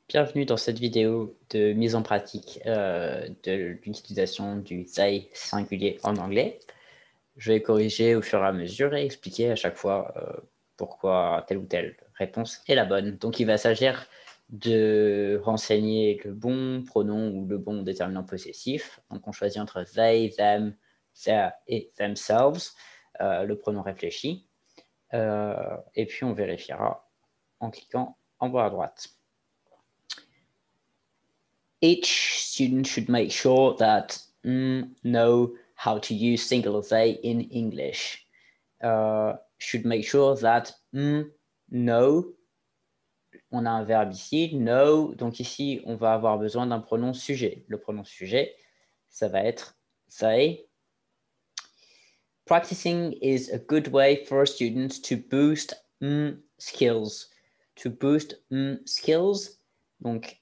Bienvenue dans cette vidéo de mise en pratique de l'utilisation du they singulier en anglais. Je vais corriger au fur et à mesure et expliquer à chaque fois pourquoi telle ou telle réponse est la bonne. Donc il va s'agir de renseigner le bon pronom ou le bon déterminant possessif. Donc on choisit entre they, them, their et themselves, le pronom réfléchi. Et puis on vérifiera en cliquant en bas à droite. Each student should make sure that know how to use singular they in English. Should make sure that know, on a un verbe ici, know, donc ici on va avoir besoin d'un pronom sujet. Le pronom sujet, ça va être they. Practicing is a good way for students to boost skills. To boost skills, donc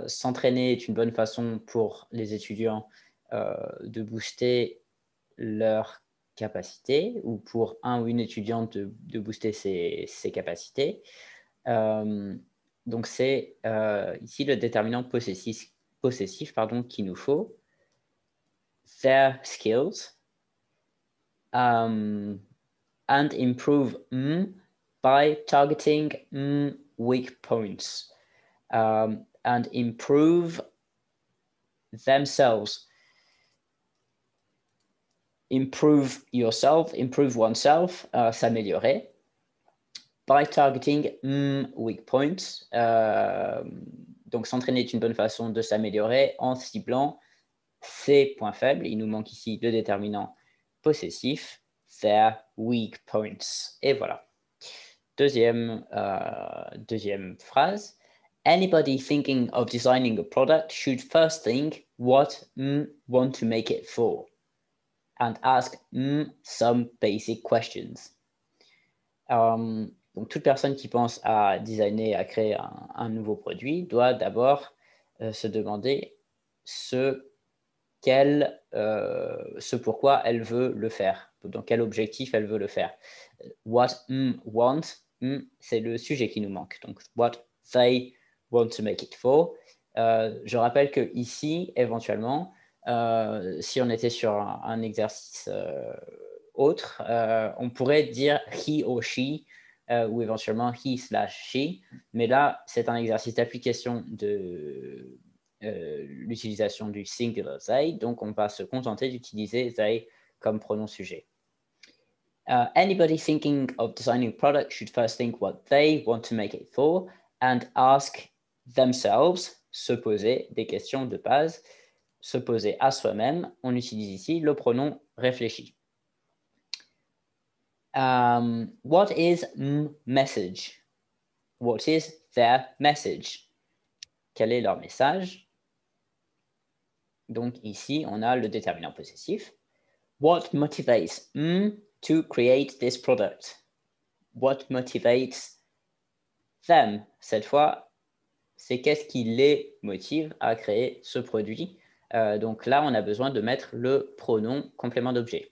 s'entraîner est une bonne façon pour les étudiants de booster leurs capacités, ou pour un ou une étudiante de booster ses capacités. Donc c'est ici le déterminant possessif qu'il nous faut. Their skills. And improve by targeting weak points. And improve themselves. Improve yourself, improve oneself, s'améliorer. By targeting weak points. Donc s'entraîner est une bonne façon de s'améliorer en ciblant ses points faibles. Il nous manque ici le déterminant possessif, their weak points. Et voilà. Deuxième phrase. Anybody thinking of designing a product should first think what want to make it for and ask some basic questions. Donc, toute personne qui pense à designer, à créer un nouveau produit doit d'abord se demander ce pourquoi elle veut le faire, dans quel objectif elle veut le faire. What want, c'est le sujet qui nous manque. Donc, what they want to make it for. Je rappelle que ici, éventuellement, si on était sur un exercice autre, on pourrait dire he or she, ou éventuellement he/she. Mais là, c'est un exercice d'application de l'utilisation du singular they, donc on va se contenter d'utiliser they comme pronom sujet. Anybody thinking of designing a product should first think what they want to make it for and ask themselves, se poser des questions de base, se poser à soi-même. On utilise ici le pronom réfléchi. What is message? What is their message? Quel est leur message? Donc ici, on a le déterminant possessif. What motivates to create this product? What motivates them? Cette fois, c'est qu'est-ce qui les motive à créer ce produit. Donc là, on a besoin de mettre le pronom complément d'objet.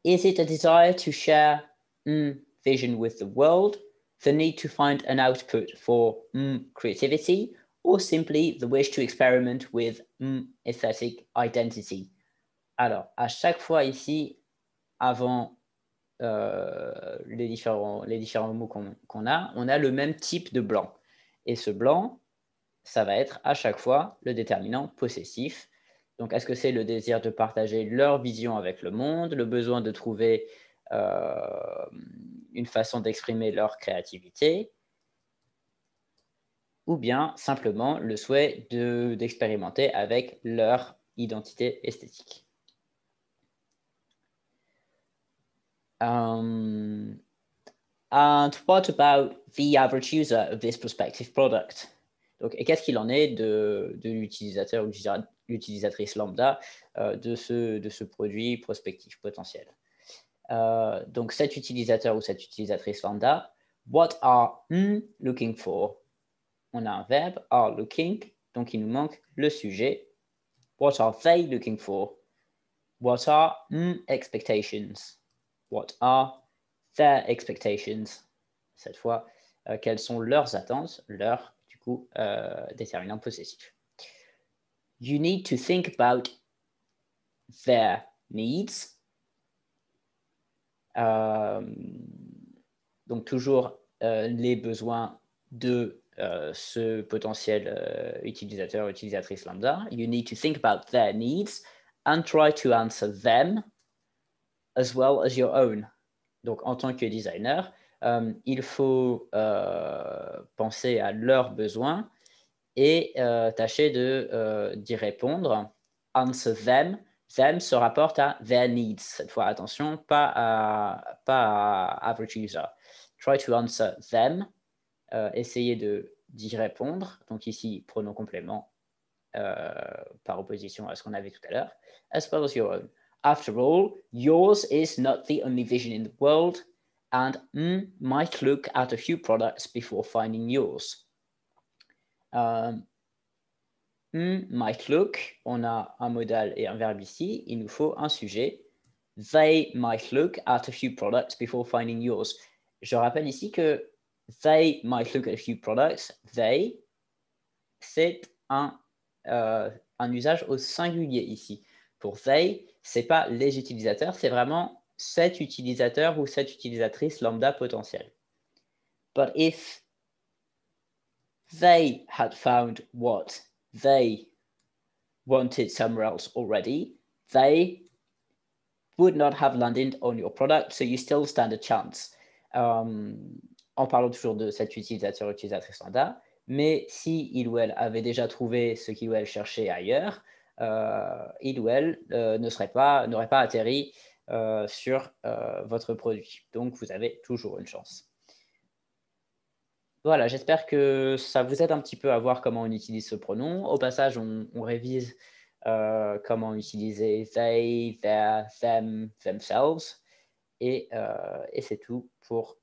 Is it a desire to share vision with the world, the need to find an output for creativity, or simply the wish to experiment with aesthetic identity? Alors, à chaque fois ici, avant les différents mots qu'on a, on a le même type de blanc. Et ce blanc, ça va être à chaque fois le déterminant possessif. Donc, est-ce que c'est le désir de partager leur vision avec le monde, le besoin de trouver une façon d'exprimer leur créativité, ou bien simplement le souhait d'expérimenter avec leur identité esthétique. And what about the average user of this prospective product? Donc, et qu'est-ce qu'il en est de l'utilisateur ou l'utilisatrice lambda de ce produit prospectif potentiel? Donc, cet utilisateur ou cette utilisatrice lambda, what are looking for? On a un verbe, are looking, donc il nous manque le sujet. What are they looking for? What are expectations? What are their expectations? Cette fois, quelles sont leurs attentes, leurs coup, déterminant possessif. You need to think about their needs. Donc, toujours les besoins de ce potentiel utilisateur, utilisatrice lambda. You need to think about their needs and try to answer them as well as your own. Donc, en tant que designer, il faut penser à leurs besoins et tâcher d'y répondre. Answer them. Them se rapporte à their needs. Cette fois, attention, pas à average user. Try to answer them. Essayez d'y répondre. Donc ici, pronom complément par opposition à ce qu'on avait tout à l'heure. As well as your own. After all, yours is not the only vision in the world and might look at a few products before finding yours. Might look, on a un modal et un verbe ici, il nous faut un sujet. They might look at a few products before finding yours. Je rappelle ici que they might look at a few products. They, c'est un usage au singulier ici. Pour they, c'est pas les utilisateurs, c'est vraiment cet utilisateur ou cette utilisatrice lambda potentielle. But if they had found what they wanted somewhere else already, they would not have landed on your product, so you still stand a chance. En parlant toujours de cet utilisateur, utilisatrice lambda, mais si il ou elle avait déjà trouvé ce qu'il ou elle cherchait ailleurs, il ou elle n'aurait pas atterri sur votre produit. Donc, vous avez toujours une chance. Voilà, j'espère que ça vous aide un petit peu à voir comment on utilise ce pronom. Au passage, on révise comment utiliser they, their, them, themselves. Et c'est tout pour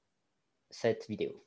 cette vidéo.